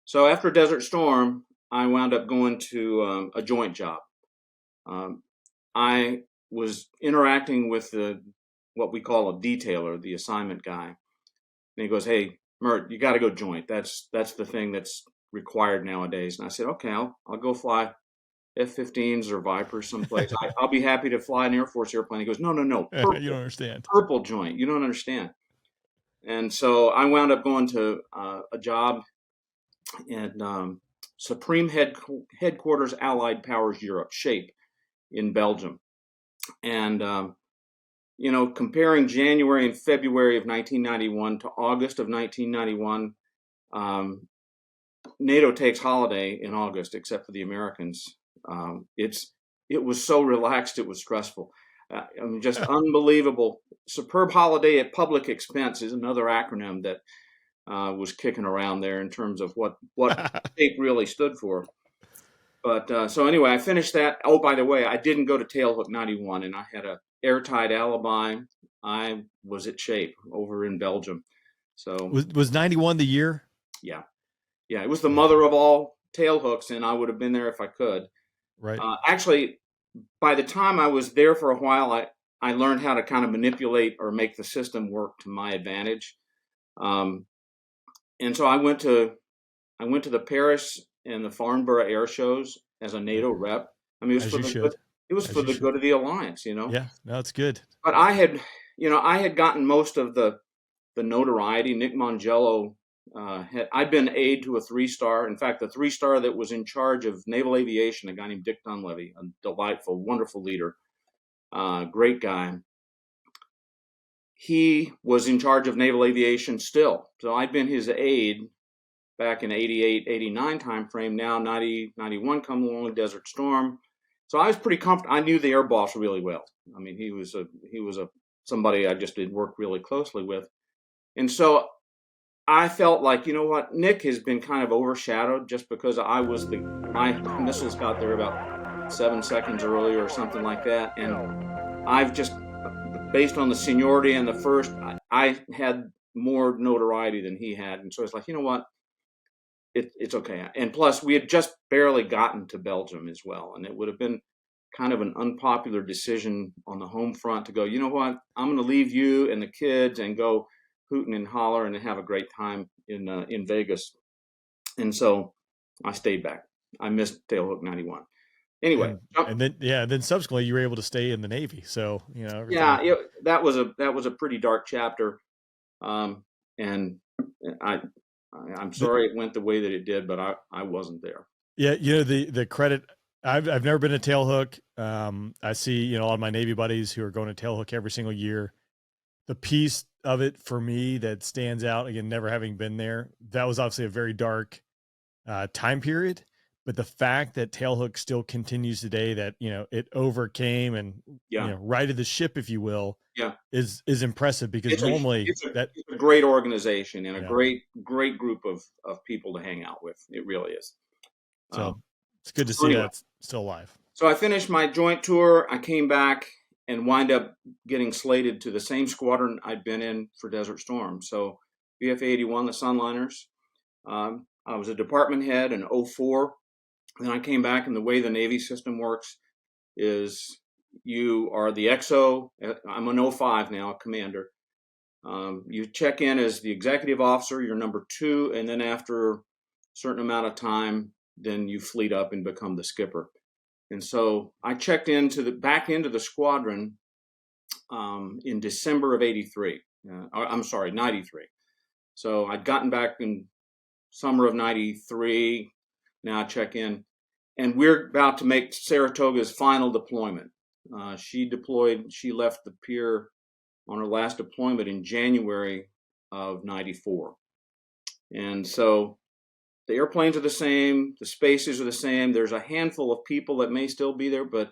So after Desert Storm, I wound up going to a joint job. Um, I was interacting with what we call a detailer, the assignment guy, and he goes, "Hey, Mert, you got to go joint. That's the thing that's required nowadays." And I said, "Okay, I'll go fly F-15s or Vipers someplace. I'll be happy to fly an Air Force airplane." He goes, "No, no, no, You don't purple, understand. purple joint. You don't understand." And so I wound up going to a job in Supreme Headquarters Allied Powers Europe, SHAPE, in Belgium. And comparing January and February of 1991 to August of 1991, NATO takes holiday in August, except for the Americans. It was so relaxed, it was stressful. Just unbelievable. Superb holiday at public expense is another acronym that was kicking around there in terms of what SHAPE really stood for. But so anyway, I finished that. Oh, by the way, I didn't go to Tailhook 91, and I had a airtight alibi. I was at SHAPE over in Belgium. So was 91 the year? Yeah, it was the mother of all tailhooks, and I would have been there if I could. Right. Actually, by the time I was there for a while, I learned how to kind of manipulate or make the system work to my advantage. And so I went to the Paris and the Farnborough air shows as a NATO rep. I mean, As you should. It was for the good of the alliance, Yeah, no, it's good. But I had gotten most of the notoriety. Nick Mongello I'd been aide to a 3-star. In fact, the 3-star that was in charge of naval aviation, a guy named Dick Dunleavy, a delightful, wonderful leader, great guy. He was in charge of naval aviation still. So I'd been his aide back in 88, 89 timeframe. Now 90, 91 come along, Desert Storm. So I was pretty comfortable. I knew the air boss really well. I mean, he was somebody I just did work really closely with. And so I felt like, you know what, Nick has been kind of overshadowed just because my missiles got there about 7 seconds earlier or something like that. And I've just, based on the seniority and the first, I had more notoriety than he had. And so it's like, you know what, it's okay. And plus, we had just barely gotten to Belgium as well. And it would have been kind of an unpopular decision on the home front to go, you know what, I'm going to leave you and the kids and go hooting and hollering and have a great time in Vegas. And so I stayed back. I missed Tailhook 91. Anyway, and then subsequently you were able to stay in the Navy. So everything. Yeah, that was a pretty dark chapter, and I'm sorry it went the way that it did, but I wasn't there. Yeah, the credit. I've never been to Tailhook. I see a lot of my Navy buddies who are going to Tailhook every single year. The piece of it for me that stands out, again, never having been there, that was obviously a very dark time period. But the fact that Tailhook still continues today, that it overcame and righted the ship, if you will, is impressive, because it's a great organization and a great group of people to hang out with. It really is. So it's good to see that's still alive. So I finished my joint tour. I came back and wind up getting slated to the same squadron I'd been in for Desert Storm. So VF 81, the Sunliners. I was a department head in 04. Then I came back, and the way the Navy system works is you are the XO. I'm an 05 now, a commander. You check in as the executive officer, you're number 2, and then after a certain amount of time, then you fleet up and become the skipper. And so I checked back into the squadron in December of 83. I'm sorry, 93. So I'd gotten back in summer of 93. Now I check in, and we're about to make Saratoga's final deployment. She left the pier on her last deployment in January of 94. And so the airplanes are the same, the spaces are the same. There's a handful of people that may still be there, but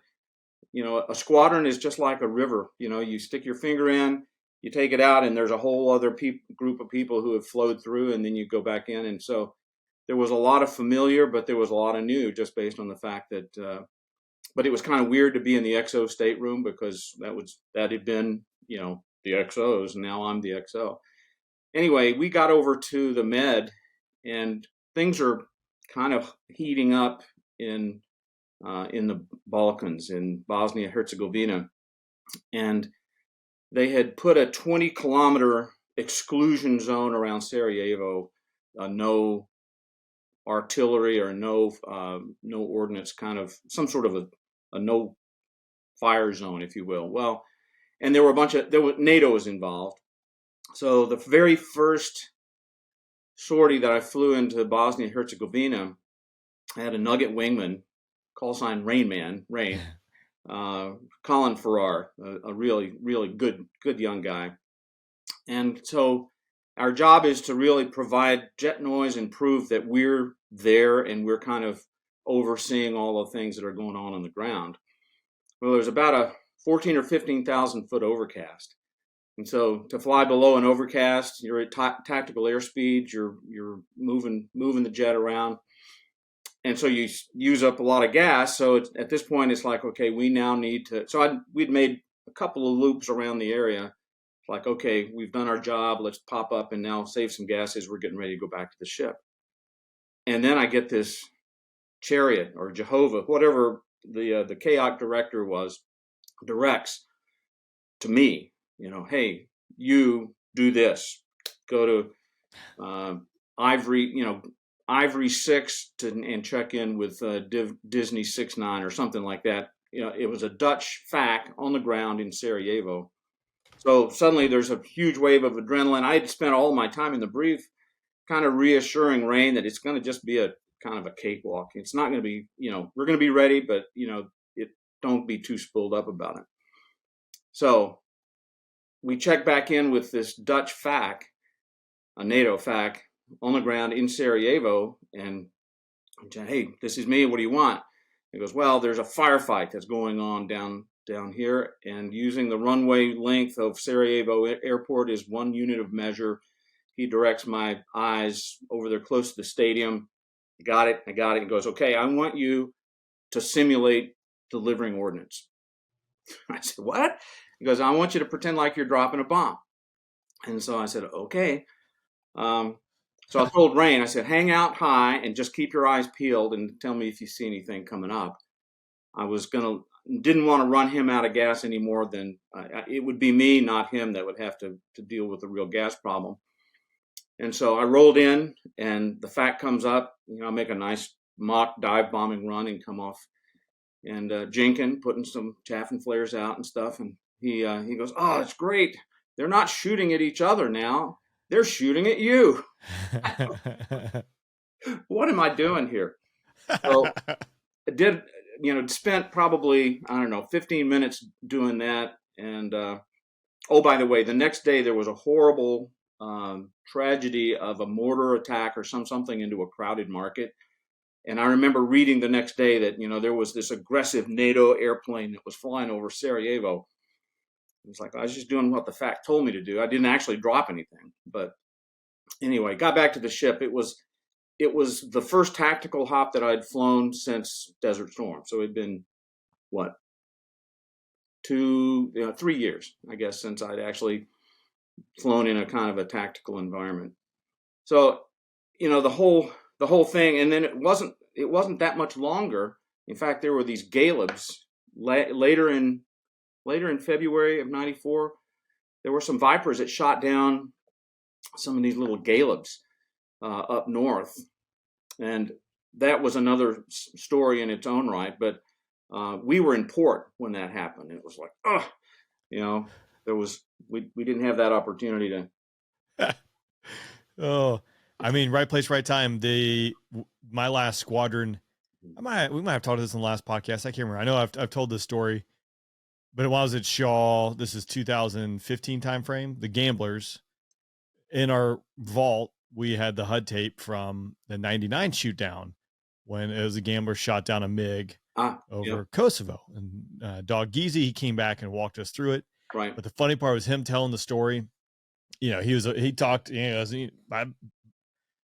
a squadron is just like a river. You stick your finger in, you take it out, and there's a whole other group of people who have flowed through, and then you go back in. And so there was a lot of familiar, but there was a lot of new, just based on the fact that. But it was kind of weird to be in the XO stateroom, because that had been the XOs, and now I'm the XO. Anyway, we got over to the Med, and things are kind of heating up in the Balkans, in Bosnia and Herzegovina, and they had put a 20-kilometer exclusion zone around Sarajevo, no artillery or no ordnance, kind of some sort of a no fire zone, if you will. Well, and there were NATO was involved. So the very first sortie that I flew into Bosnia and Herzegovina, I had a nugget wingman, call sign Rain Man, Rain, Colin Farrar, a really, really good young guy. And so our job is to really provide jet noise and prove that we're there and we're kind of overseeing all the things that are going on the ground. Well, there's about a 14 or 15,000 foot overcast. And so to fly below an overcast, you're at tactical airspeed, you're moving the jet around. And so you use up a lot of gas. So at this point, it's like, okay, we now need to. So we'd made a couple of loops around the area. Like, okay, we've done our job. Let's pop up and now save some gas as we're getting ready to go back to the ship. And then I get this Chariot or Jehovah, whatever the KOC director was, directs to me, hey, you do this. Go to Ivory 6 and check in with Disney 69 or something like that. It was a Dutch FAC on the ground in Sarajevo. So suddenly there's a huge wave of adrenaline. I had spent all my time in the brief kind of reassuring Rain that it's going to just be a kind of a cakewalk. It's not going to be, we're going to be ready, but, don't be too spooled up about it. So we check back in with this Dutch FAC, a NATO FAC, on the ground in Sarajevo, and I said, hey, this is me. What do you want? He goes, well, there's a firefight that's going on down here, and using the runway length of Sarajevo Airport is one unit of measure. He directs my eyes over there close to the stadium. I got it. He goes, okay, I want you to simulate delivering ordnance. I said, what? He goes, I want you to pretend like you're dropping a bomb. And so I said, okay. So I told Rain, I said, hang out high and just keep your eyes peeled and tell me if you see anything coming up. I didn't want to run him out of gas any more than it would be me, not him, that would have to deal with the real gas problem. And so I rolled in, and the FAC comes up. I make a nice mock dive bombing run and come off. And Jenkin putting some chaff and flares out and stuff. And he goes, oh, it's great. They're not shooting at each other now. They're shooting at you. What am I doing here? So I did, spent probably, 15 minutes doing that. And, by the way, the next day there was a horrible tragedy of a mortar attack or something into a crowded market. And I remember reading the next day that, there was this aggressive NATO airplane that was flying over Sarajevo. It was like, I was just doing what the FAC told me to do. I didn't actually drop anything. But anyway, got back to the ship. It was the first tactical hop that I'd flown since Desert Storm. So it'd been, 3 years, I guess, since I'd actually flown in a kind of a tactical environment. So, the whole thing, and then it wasn't that much longer. In fact, there were these Galebs later in February of '94. There were some Vipers that shot down some of these little Galebs up north, and that was another story in its own right. But we were in port when that happened. It was like, we didn't have that opportunity to. Oh. I mean, right place, right time. My last squadron, we might have talked this in the last podcast. I can't remember. I know I've told this story, but while I was at Shaw, this is 2015 timeframe. The Gamblers, in our vault, we had the HUD tape from the 99 shoot down when it was a Gambler shot down a MiG over Kosovo, and Dog Geezy, he came back and walked us through it. Right. But the funny part was him telling the story. He talked. I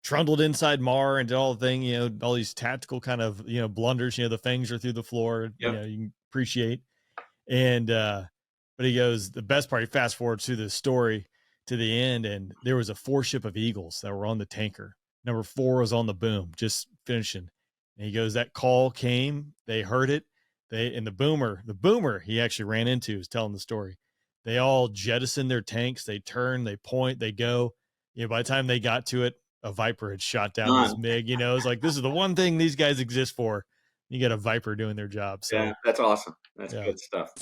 trundled inside Mar and did all the thing, all these tactical kind of, blunders, the fangs are through the floor, you can appreciate. And, but he goes, the best part, he fast forwards through this story to the end, and there was a 4 ship of Eagles that were on the tanker. Number 4 was on the boom, just finishing. And he goes, that call came, they heard it. And the boomer he actually ran into is telling the story. They all jettisoned their tanks. They turn, they point, they go. By the time they got to it, a Viper had shot down this MiG. It's like, this is the one thing these guys exist for. You got a Viper doing their job. So yeah, that's awesome. That's good stuff.